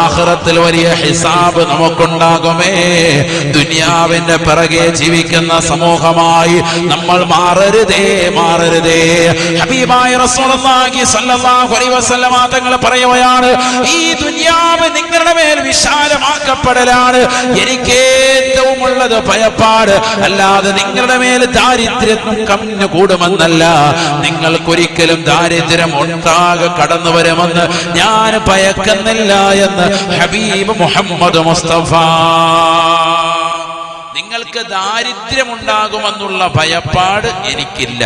A: ആഖിറത്തിൽ വലിയ ഹിസാബ് നമുക്കുണ്ടാകുമേ. ദുനിയാവിന്റെ പിറകെ ജീവിക്കുന്ന സമൂഹമായി നമ്മൾ മാറരുതേ. ഹബീബായ റസൂലുള്ളാഹി സ്വല്ലല്ലാഹു അലൈഹി വസല്ലമ തങ്ങൾ പറയുകയാണ്, ഈ ദുനിയാവ് നിങ്ങളുടെ മേൽ വിശാലമാക്കപ്പെടലാണ് എനിക്ക് ഏറ്റവും ഉള്ളത് ഭയപ്പാട്. അല്ലാതെ നിങ്ങളുടെ മേൽ ദാരിദ്ര്യം കമ്മിഞ്ഞു കൂടുമെന്നല്ല. നിങ്ങൾക്കൊരിക്കലും ദാരിദ്ര്യം ഉണ്ടാകെ കടന്നു വരുമെന്ന് ഞാൻ ഭയക്കുന്നില്ല എന്ന് ഹബീബ് മുഹമ്മദ് മുസ്തഫ. നിങ്ങൾക്ക് ദാരിദ്ര്യമുണ്ടാകുമെന്നുള്ള ഭയപ്പാട് എനിക്കില്ല.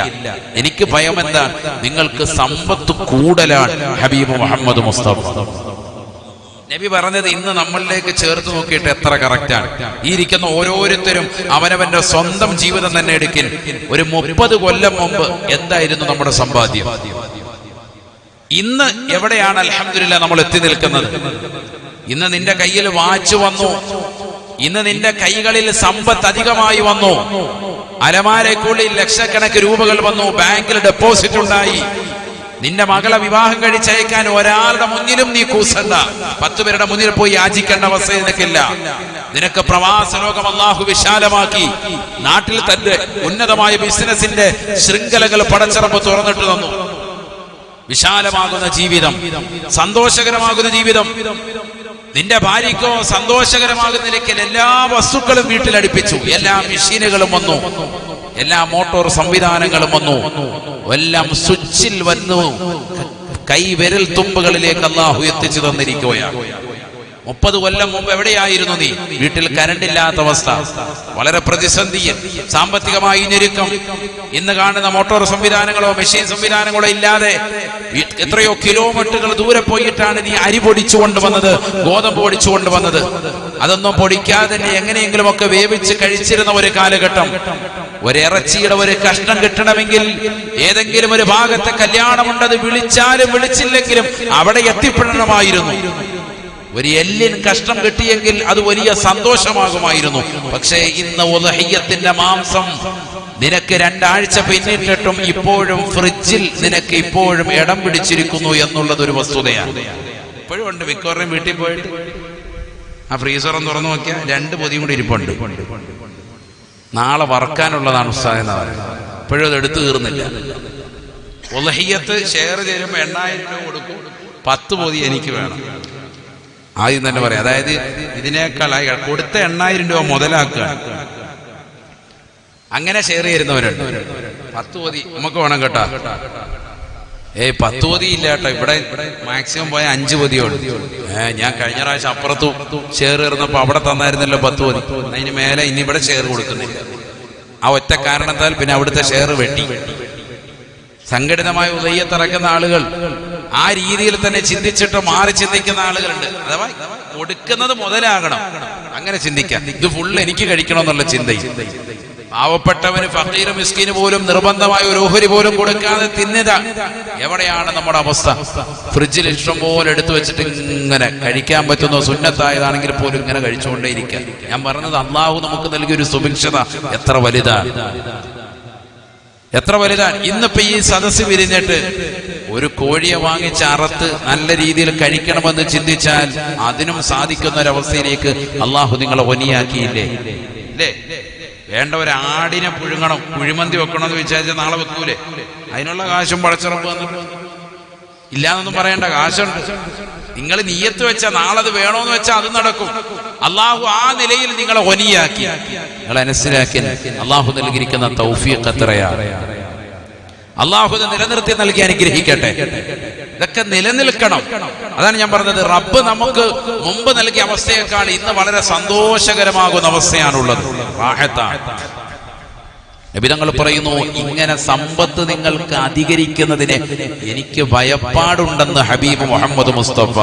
A: എനിക്ക് ഭയം എന്താ? നിങ്ങൾക്ക് സമ്പത്ത് കൂടുതലാണ്. ഹബീബ് മുഹമ്മദ് മുസ്തഫ നബി പറഞ്ഞത് ഇന്ന് നമ്മളിലേക്ക് ചേർത്ത് നോക്കിയിട്ട് എത്ര കറക്റ്റാണ്. ഈ ഇരിക്കുന്ന ഓരോരുത്തരും അവനവന്റെ സ്വന്തം ജീവിതം തന്നെ എടുക്കിൽ. ഒരു 30 കൊല്ലം മുമ്പ് എന്തായിരുന്നു നമ്മുടെ സമ്പാദ്യം? ഇന്ന് എവിടെയാണ് അൽഹംദുലില്ലാഹ് നമ്മൾ എത്തി നിൽക്കുന്നത്? ഇന്ന് നിന്റെ കയ്യിൽ വാച്ച് വന്നു, ഇന്ന് നിന്റെ കൈകളിൽ സമ്പത്ത് അധികമായി വന്നു, അലമാരയ്ക്കുള്ളിൽ ലക്ഷക്കണക്കിന് രൂപകൾ വന്നു, ബാങ്കിൽ ഡെപ്പോസിറ്റ് ഉണ്ടായി. നിന്റെ മകളെ വിവാഹം കഴിച്ചയക്കാൻ ഒരാളുടെ മുന്നിലും നീ കൂസണ്ട. 10 പേരുടെ മുന്നിൽ പോയി യാചിക്കേണ്ട അവസ്ഥ നിനക്കില്ല. നിനക്ക് പ്രവാസ ലോകം അല്ലാഹു വിശാലമാക്കി. നാട്ടിൽ തന്റെ ഉന്നതമായ ബിസിനസിന്റെ ശൃംഖലകൾ പടച്ചിറപ്പ് തുറന്നിട്ട് തന്നു. വിശാലമാകുന്ന ജീവിതം, സന്തോഷകരമാകുന്ന ജീവിതം. നിന്റെ ഭാര്യയ്ക്കോ സന്തോഷകരമാകുന്ന നിലയ്ക്ക് എല്ലാ വസ്തുക്കളും വീട്ടിൽ അടുപ്പിച്ചു. എല്ലാ മെഷീനുകളും വന്നു, എല്ലാ മോട്ടോർ സംവിധാനങ്ങളും വന്നു, എല്ലാം സ്വിച്ചിൽ വന്നു. കൈവിരൽ തുമ്പുകളിലേക്ക് അല്ലാഹു എത്തിച്ചു തന്നിരിക്കുകയാണ്. 30 കൊല്ലം മുമ്പ് എവിടെയായിരുന്നു നീ? വീട്ടിൽ കരണ്ടില്ലാത്ത അവസ്ഥ, വളരെ പ്രതിസന്ധിയിൽ, സാമ്പത്തികമായി ഞെരുക്കം. ഇന്ന് കാണുന്ന മോട്ടോർ സംവിധാനങ്ങളോ മെഷീൻ സംവിധാനങ്ങളോ ഇല്ലാതെ എത്രയോ കിലോമീറ്ററുകൾ ദൂരെ പോയിട്ടാണ് നീ അരി പൊടിച്ചു കൊണ്ടുവന്നത്, ഗോതമ്പ് പൊടിച്ചു കൊണ്ടുവന്നത്. അതൊന്നും പൊടിക്കാതെ തന്നെ എങ്ങനെയെങ്കിലും ഒക്കെ വേവിച്ച് കഴിച്ചിരുന്ന ഒരു കാലഘട്ടം. ഒരിറച്ചിയുടെ ഒരു കഷ്ണം കിട്ടണമെങ്കിൽ ഏതെങ്കിലും ഒരു ഭാഗത്തെ കല്യാണമുണ്ടത് വിളിച്ചാലും വിളിച്ചില്ലെങ്കിലും അവിടെ എത്തിപ്പെടണമായിരുന്നു. ഒരു എല്ലിൻ കഷ്ണം കിട്ടിയെങ്കിൽ അത് വലിയ സന്തോഷമാകുമായിരുന്നു. പക്ഷേ ഇന്ന് ഉദ്ഹിയ്യത്തിന്റെ മാംസം നിനക്ക് 2 ആഴ്ച പിന്നിട്ടിട്ടും ഇപ്പോഴും ഫ്രിഡ്ജിൽ നിനക്ക് ഇപ്പോഴും ഇടം പിടിച്ചിരിക്കുന്നു എന്നുള്ളത് ഒരു വസ്തുതയാണ്. ഇപ്പോഴും ഉണ്ട്. മിക്കവാറും വീട്ടിൽ പോയിട്ട് ആ ഫ്രീസറും തുറന്നു നോക്കിയാൽ 2 പൊതിയും കൂടി ഇരിപ്പുണ്ട്. നാളെ വറക്കാനുള്ളതാണ് ഉസ്താദ് എന്ന് പറയുന്നത്. ഇപ്പോഴും അത് എടുത്തു തീർന്നില്ല. ഉദ്ഹിയ്യത്ത് ഷെയർ ചെയ്യുമ്പോൾ 8000 രൂപ കൊടുക്കും, 10 പൊതി എനിക്ക് വേണം. ആദ്യം തന്നെ പറയാം. അതായത് ഇതിനേക്കാൾ കൊടുത്ത 8000 രൂപ മുതലാക്കുക. അങ്ങനെ ഷെയർ ചെയ്യുന്നവരുണ്ട്. 10 പൊതി നമുക്ക് വേണം കേട്ടാ. 10 പൊതി ഇല്ല കേട്ടോ. ഇവിടെ മാക്സിമം പോയ 5 പൊതിയുള്ളൂ. ഞാൻ കഴിഞ്ഞ പ്രാവശ്യം അപ്പുറത്തും ഷെയർ ഇരുന്നപ്പോ അവിടെ തന്നായിരുന്നല്ലോ 10 പൊതി. അതിന് മേലെ ഇനി ഇവിടെ ഷെയർ കൊടുക്കുന്നില്ല. ആ ഒറ്റ കാരണത്താൽ പിന്നെ അവിടുത്തെ ഷെയർ വെട്ടി. സംഘടിതമായ ഉദയ്യത്ത് ഇറക്കുന്ന ആളുകൾ ആ രീതിയിൽ തന്നെ ചിന്തിച്ചിട്ട് മാറി ചിന്തിക്കുന്ന ആളുകളുണ്ട്. അഥവാ കൊടുക്കുന്നത് മുതലാകണം, അങ്ങനെ ചിന്തിക്കാം. ഇത് ഫുള്ള് എനിക്ക് കഴിക്കണം എന്നുള്ള ചിന്തയും. പാവപ്പെട്ടവന്, ഫഖീർ മിസ്കീന് പോലും നിർബന്ധമായ ഒരു ഓഹരി പോലും കൊടുക്കാതെ തിന്നുക. എവിടെയാണ് നമ്മുടെ അവസ്ഥ? ഫ്രിഡ്ജിൽ ഇഷ്ടം പോലെ എടുത്തു വെച്ചിട്ട് ഇങ്ങനെ കഴിക്കാൻ പറ്റുന്ന സുന്നത്തായതാണെങ്കിൽ പോലും ഇങ്ങനെ കഴിച്ചുകൊണ്ടേയിരിക്കാം. ഞാൻ പറഞ്ഞത് അല്ലാഹു നമുക്ക് നൽകിയൊരു സുഭിക്ഷത എത്ര വലുതാണ്, എത്ര വലുതാണ്. ഇന്നിപ്പോ ഈ സദസ്സ് വിരിഞ്ഞിട്ട് ഒരു കോഴിയെ വാങ്ങിച്ച് അറുത്ത് നല്ല രീതിയിൽ കഴിക്കണമെന്ന് ചിന്തിച്ചാൽ അതിനും സാധിക്കുന്ന ഒരവസ്ഥയിലേക്ക് അള്ളാഹു നിങ്ങളെ ഒനിയാക്കിയില്ലേ? അല്ലേ? വേണ്ട ഒരു ആടിനെ പുഴുങ്ങണം, കുഴിമന്തി വെക്കണമെന്ന് വിചാരിച്ചാൽ നാളെ വെക്കൂലേ? അതിനുള്ള കാശും പടച്ചിറപ്പ് വന്നിട്ട് ഇല്ലാന്നൊന്നും പറയേണ്ട, കാശുണ്ട്. നിങ്ങൾ നിയ്യത്ത് വെച്ചാൽ നാളെ അത് വേണോന്ന് വെച്ചാൽ അത് നടക്കും. അള്ളാഹു ആ നിലയിൽ നിങ്ങളെ ഒനിയാക്കി, നിങ്ങളെ മനസ്സിലാക്കി അള്ളാഹു നൽകിയിരിക്കുന്ന തൗഫീഖ് എത്രയാണ്. അള്ളാഹു നിലനിർത്തി നൽകി അനുഗ്രഹിക്കട്ടെ. ഇതൊക്കെ നിലനിൽക്കണം. അതാണ് ഞാൻ പറഞ്ഞത്. റബ്ബ് നമുക്ക് മുമ്പ് നൽകിയ അവസ്ഥയേക്കാൾ ഇന്ന് വളരെ സന്തോഷകരമാകുന്ന അവസ്ഥയാണുള്ളത്. നബി തങ്ങൾ പറയുന്നു, ഇങ്ങനെ സമ്പത്ത് നിങ്ങൾക്ക് അധികരിക്കുന്നതിന് എനിക്ക് ഭയപ്പാടുണ്ടെന്ന് ഹബീബ് മുഹമ്മദ് മുസ്തഫ